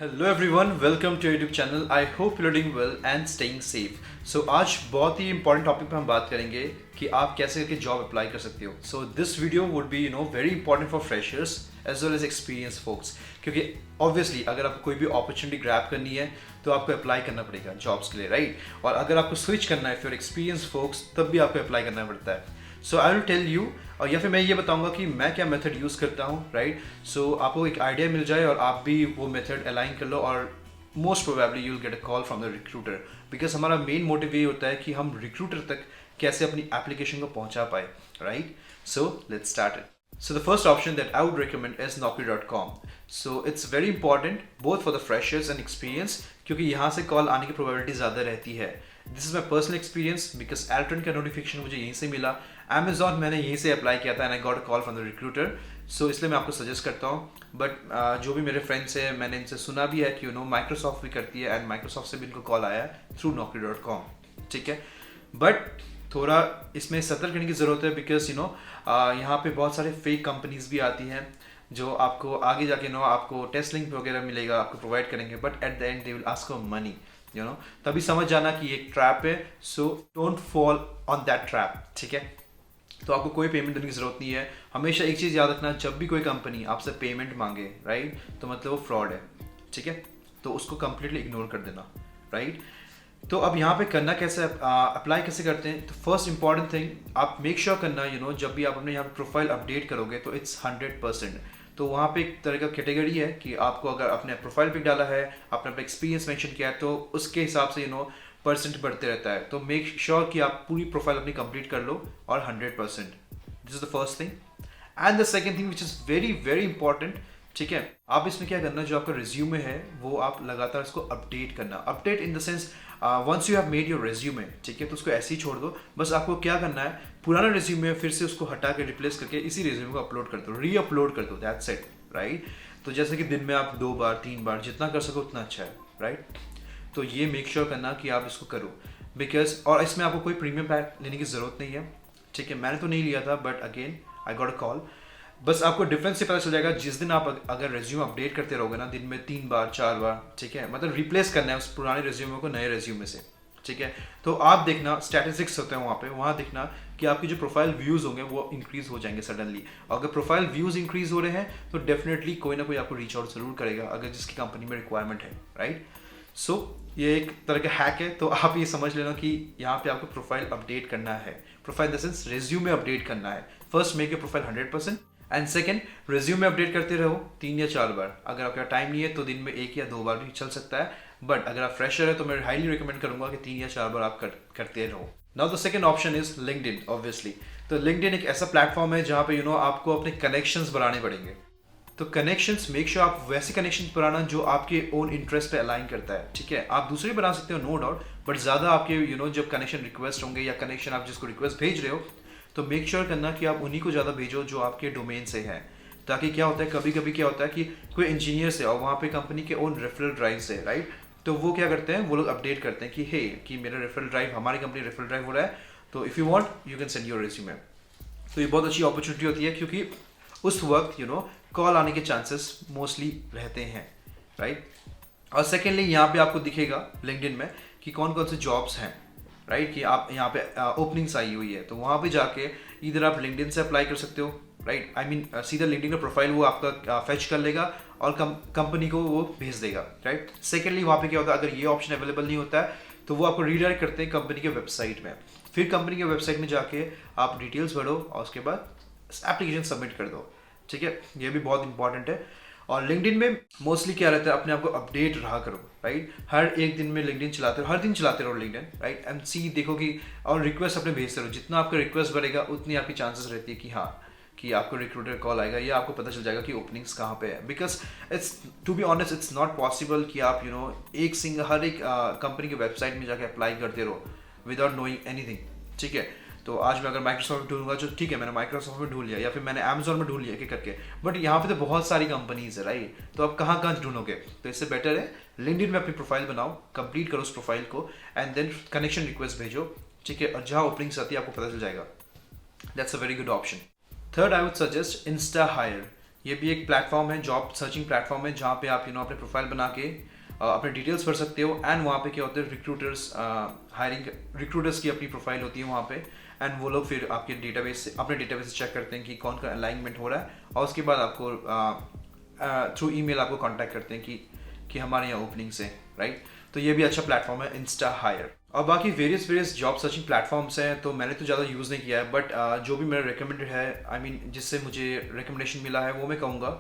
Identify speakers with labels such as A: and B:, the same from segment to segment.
A: Hello everyone, welcome to YouTube channel. I hope you are doing well and staying safe. So आज बहुत ही important topic पे हम बात करेंगे कि आप कैसे करके जॉब अप्लाई कर सकते हो। So this video would be very important for freshers as well as experience folks, क्योंकि ऑब्वियसली अगर आपको कोई भी अपॉर्चुनिटी ग्रैब करनी है तो आपको अप्लाई करना पड़ेगा जॉब्स के लिए, राइट। और अगर आपको स्विच करना है फिर एक्सपीरियंस फोक्स, तब भी आपको अप्लाई करना पड़ता है। सो आई विल टेल यू, और या फिर मैं ये बताऊंगा कि मैं क्या मेथड यूज़ करता हूँ, राइट। सो आपको एक आइडिया मिल जाए और आप भी वो मेथड अलाइन कर लो, और most probably you will get a call from the recruiter. Because हमारा मेन मोटिव ये होता है कि हम रिक्रूटर तक कैसे अपनी एप्लीकेशन को पहुंचा पाए, right. So let's start it. So the first option that I would recommend is Naukri.com. So it's very important both for the freshers and experience, क्योंकि यहाँ से कॉल आने की प्रोबेबिलिटी ज़्यादा रहती है। This is my personal experience because एल्ट्रन का नोटिफिकेशन मुझे यहीं से मिला, Amazon मैंने यहीं से अप्लाई किया था and I got a call from the recruiter. So इसलिए मैं आपको सजेस्ट करता हूँ। बट जो भी मेरे फ्रेंड्स हैं, मैंने इनसे सुना भी है कि माइक्रोसॉफ्ट भी करती है एंड माइक्रोसॉफ्ट से भी इनको कॉल आया थ्रू Naukri.com, ठीक है। बट थोड़ा इसमें सतर्क रहने की ज़रूरत है बिकॉज यहाँ पे बहुत सारे फेक कंपनीज भी आती हैं जो आपको आगे जाके आपको टेस्ट लिंक वगैरह मिलेगा, आपको प्रोवाइड करेंगे, but at the and they will ask for money, तभी समझ जाना कि ये एक ट्रैप है। So don't fall on that trap, ठीक है। तो आपको कोई पेमेंट देने की जरूरत नहीं है। हमेशा एक चीज़ याद रखना, जब भी कोई कंपनी आपसे पेमेंट मांगे, राइट, तो मतलब वो फ्रॉड है, ठीक है। तो उसको कंप्लीटली इग्नोर कर देना, राइट। तो अब यहाँ पे करना कैसे, अप्लाई कैसे करते हैं। तो फर्स्ट इंपॉर्टेंट थिंग, आप मेक श्योर करना जब भी आप अपने यहाँ पे प्रोफाइल अपडेट करोगे तो इट्स 100%। तो वहाँ पे एक तरह का कैटेगरी है कि आपको अगर अपने प्रोफाइल पिक डाला है, अपना एक्सपीरियंस मेंशन किया है, तो उसके हिसाब से परसेंट बढ़ते रहता है। तो मेक श्योर कि आप पूरी प्रोफाइल अपनी कंप्लीट कर लो और 100%। This is the first thing. And the second thing which is very very important, ठीक है, आप इसमें क्या करना, जो आपका रिज्यूमे है वो आप लगातार इसको अपडेट करना। Update in the sense, once you have made your resume, ठीक है, तो उसको ऐसे ही छोड़ दो। बस आपको क्या करना है, पुराना रिज्यूमे फिर से उसको हटा के रिप्लेस करके इसी रिज्यूमे को अपलोड कर दो, री अपलोड कर दो, दैट्स इट, राइट। तो जैसे कि दिन में आप 2 बार 3 बार जितना कर सको उतना अच्छा है, राइट। तो ये मेक श्योर करना कि आप इसको करो बिकॉज, और इसमें आपको कोई प्रीमियम पैक लेने की ज़रूरत नहीं है, ठीक है। मैंने तो नहीं लिया था, but again I got a call. बस आपको डिफरेंस से पता चल जाएगा जिस दिन आप अगर रेज्यूम अपडेट करते रहोगे ना, दिन में 3 बार 4 बार, ठीक है, मतलब रिप्लेस करना है उस पुराने रेज्यूमे को नए रेज्यूमे से, ठीक है। तो आप देखना, स्टैटिस्टिक्स होते हैं वहाँ पे, वहाँ देखना कि आपकी जो प्रोफाइल व्यूज़ होंगे वो इंक्रीज हो जाएंगे सडनली। और अगर प्रोफाइल व्यूज़ इंक्रीज हो रहे हैं तो डेफिनेटली कोई ना कोई आपको रीच आउट जरूर करेगा, अगर जिसकी कंपनी में रिक्वायरमेंट है, राइट। सो ये एक तरह का हैक है। तो आप ये समझ लेना कि यहाँ पे आपको प्रोफाइल अपडेट करना है, profile in the sense resume update करना है। First make your profile 100%, and second resume update करते रहो 3 या 4 बार। अगर आपका टाइम नहीं है तो दिन में 1 या 2 बार भी चल सकता है, बट अगर आप फ्रेशर है तो मैं हाईली रिकमेंड करूंगा कि 3 या 4 बार आप करते रहो। Now the second option is LinkedIn, obviously. तो लिंक्डइन एक ऐसा प्लेटफॉर्म है जहाँ पे आपको अपने कनेक्शंस बढ़ाने पड़ेंगे। तो कनेक्शंस, मेक श्योर आप वैसे कनेक्शंस बनाना जो आपके ओन इंटरेस्ट पे अलाइन करता है, ठीक है। आप दूसरे बना सकते हो, नो डाउट, बट ज़्यादा आपके जब कनेक्शन रिक्वेस्ट होंगे या कनेक्शन आप जिसको रिक्वेस्ट भेज रहे हो, तो मेक श्योर करना कि आप उन्हीं को ज़्यादा भेजो जो आपके डोमेन से है। ताकि क्या होता है, कभी कभी क्या होता है कि कोई इंजीनियर से और वहाँ पे कंपनी के ओन रेफरल ड्राइव से, राइट, तो वो क्या करते हैं, वो लोग अपडेट करते हैं कि हे कि मेरा रेफरल ड्राइव, हमारी कंपनी रेफरल ड्राइव हो रहा है, तो if you want you can send your resume. तो ये बहुत अच्छी अपॉर्चुनिटी होती है क्योंकि उस वक्त कॉल आने के चांसेस मोस्टली रहते हैं, राइट। और सेकेंडली यहाँ पे आपको दिखेगा लिंक्डइन में कि कौन कौन से जॉब्स हैं, राइट, कि आप यहाँ पे ओपनिंग्स आई हुई है, तो वहाँ पे जाके इधर आप लिंक्डइन से अप्लाई कर सकते हो, राइट। आई मीन सीधा लिंक्डइन का प्रोफाइल वो आपका फेच कर लेगा और कंपनी को वो भेज देगा, राइट। सेकेंडली वहाँ पे क्या होता है, अगर ये ऑप्शन अवेलेबल नहीं होता है तो वो आपको रीडायरेक्ट करते हैं कंपनी के वेबसाइट में। फिर कंपनी के वेबसाइट में जाके आप डिटेल्स भरो और उसके बाद एप्लीकेशन सबमिट कर दो, ठीक है। ये भी बहुत इंपॉर्टेंट है। और लिंक्डइन में मोस्टली क्या रहता है, अपने आप को अपडेट रहा करो, राइट। हर एक दिन में लिंक्डइन चलाते रहो, हर दिन चलाते रहो लिंक्डइन, राइट। एंड सी देखो कि, और रिक्वेस्ट अपने भेजते रहो, जितना आपका रिक्वेस्ट बढ़ेगा उतनी आपकी चांसेस रहती है कि हाँ, कि आपको रिक्रूटर कॉल आएगा या आपको पता चल जाएगा कि ओपनिंग्स कहाँ पे है। Because it's, to be honest, it's not possible कि आप एक सिंगल हर एक कंपनी के वेबसाइट में जाके अप्लाई करते रहो विदाउट नोइंग एनीथिंग, ठीक है। तो आज मैं अगर माइक्रोसॉफ्ट में ढूंढूंगा तो ठीक है, मैंने माइक्रोसॉफ्ट में ढूंढ लिया या फिर मैंने अमेजोन में ढूंढ लिया कि करके, बट यहाँ पे तो बहुत सारी कंपनीज है, राइट। तो आप कहाँ कहाँ ढूंढोगे, तो इससे बेटर है लिंक्डइन में अपनी प्रोफाइल बनाओ, कंप्लीट करो उस प्रोफाइल को, एंड देन कनेक्शन रिक्वेस्ट भेजो, ठीक है। और जहाँ ओपनिंग्स आती है आपको पता चल जाएगा। That's a very good option. Third, I would suggest Instahyre. ये भी एक प्लेटफॉर्म है, जॉब सर्चिंग प्लेटफॉर्म है, जहाँ पे आप अपने प्रोफाइल बना के अपने डिटेल्स भर सकते हो। एंड वहाँ पे क्या होता है, रिक्रूटर्स हायरिंग, रिक्रूटर्स की अपनी प्रोफाइल होती है वहाँ पे, एंड वो लोग फिर आपके डेटाबेस से, अपने डेटाबेस से चेक करते हैं कि कौन का अलाइनमेंट हो रहा है, और उसके बाद आपको थ्रू ईमेल आपको कांटेक्ट करते हैं कि हमारे यहाँ ओपनिंग्स हैं, राइट। तो ये भी अच्छा प्लेटफॉर्म है, इंस्टा हायर। और बाकी वेरियस जॉब सर्चिंग प्लेटफॉर्म्स हैं, तो मैंने तो ज़्यादा यूज़ नहीं किया है, बट जो भी मेरा रिकमेंडेड है, आई मीन जिससे मुझे रिकमेंडेशन मिला है, वो मैं कहूँगा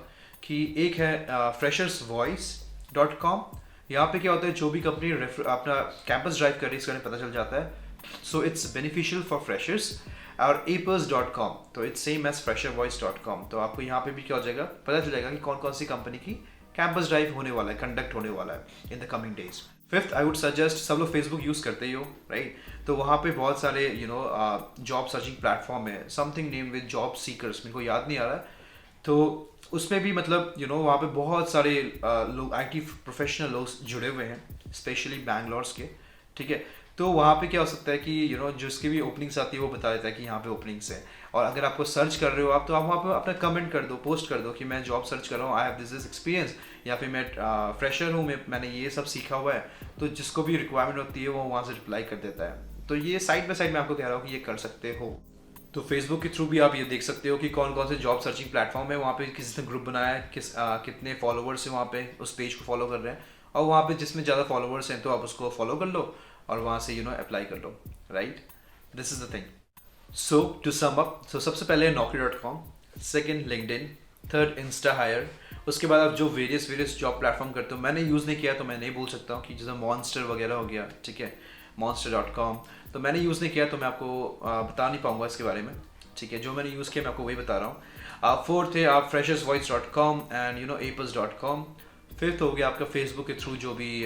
A: कि एक है freshersvoice.com। यहाँ पे क्या होता है, जो भी कंपनी अपना कैंपस ड्राइव कर रही है इसका पता चल जाता है। So it's beneficial for freshers. और apers.com, तो इट्स सेम एज freshervoice.com। तो आपको यहाँ पे भी क्या हो जाएगा, पता चल जाएगा कि कौन कौन सी कंपनी की कैंपस ड्राइव होने वाला है, कंडक्ट होने वाला है in the coming days. Fifth, I would suggest, सब लोग फेसबुक यूज़ करते ही हो, राइट। तो वहाँ पे बहुत सारे जॉब सर्चिंग प्लेटफॉर्म है, something name with job seekers, मेरे को याद नहीं आ रहा है। तो उसमें भी मतलब वहाँ पे बहुत सारे लोग, आईटी प्रोफेशनल लोग जुड़े हुए हैं, स्पेशली बैंगलोर्स के, ठीक है। तो वहाँ पे क्या हो सकता है कि जिसकी भी ओपनिंग्स आती है वो बता देता है कि यहाँ पे ओपनिंग्स है। और अगर आपको सर्च कर रहे हो आप, तो आप वहाँ पे अपना कमेंट कर दो, पोस्ट कर दो कि मैं जॉब सर्च कर रहा हूँ, आई हैव दिस एक्सपीरियंस, या फिर मैं फ्रेशर हूँ, मैंने ये सब सीखा हुआ है। तो जिसको भी रिक्वायरमेंट होती है वो वहाँ से रिप्लाई कर देता है। तो ये साइड बाई साइड मैं आपको कह रहा हूँ कि ये कर सकते हो। तो फेसबुक के थ्रू भी आप ये देख सकते हो कि कौन कौन से जॉब सर्चिंग प्लेटफॉर्म है, वहाँ पे किसी ने ग्रुप बनाया है, कितने फॉलोवर्स हैं वहाँ पे, उस पेज को फॉलो कर रहे हैं, और वहाँ पे जिसमें ज़्यादा फॉलोवर्स हैं तो आप उसको फॉलो कर लो और वहाँ से अप्लाई कर लो, right. This is the thing. So to sum up, so सबसे पहले Naukri.com, second LinkedIn, third Instahyre. उसके बाद आप जो वेरियस जॉब प्लेटफॉर्म करते हो, मैंने यूज़ नहीं किया तो मैं नहीं बोल सकता हूँ, कि जैसे मॉन्स्टर वगैरह हो गया, ठीक है, monster.com, तो मैंने यूज़ नहीं किया तो मैं आपको बता नहीं पाऊँगा इसके बारे में, ठीक है। जो मैंने यूज़ किया मैं आपको वही बता रहा हूँ। फोर्थ है आप freshersvoice.com एंड apers.com। फिफ्थ हो गया आपका फेसबुक के थ्रू जो भी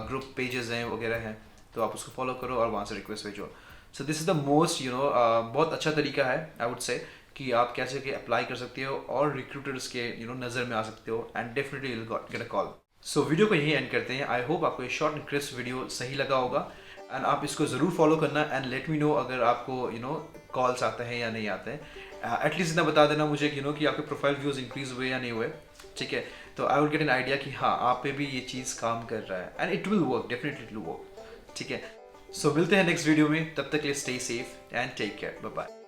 A: ग्रुप पेजेस हैं वगैरह हैं, तो आप उसको फॉलो करो और वहाँ से रिक्वेस्ट भेजो। So this is the most बहुत अच्छा तरीका है, आई वुड से, कि आप कैसे के अप्लाई कर सकते हो और रिक्रूटर्स के नज़र में आ सकते हो, and definitely will get a call. So video को यहीं एंड करते हैं। आई होप आपको ये शॉर्ट एंड क्रिस्प वीडियो सही लगा होगा, एंड आप इसको ज़रूर फॉलो करना, एंड लेट मी नो अगर आपको कॉल्स आते हैं या नहीं आते हैं। एटलीस्ट इतना बता देना मुझे कि आपके प्रोफाइल व्यूज़ इंक्रीज हुए या नहीं हुए, ठीक है। तो I will get an idea कि हाँ आप पे भी ये चीज़ काम कर रहा है, and it will work, definitely it will work, ठीक है। सो मिलते हैं नेक्स्ट वीडियो में, तब तक के लिए stay safe and take care, bye bye.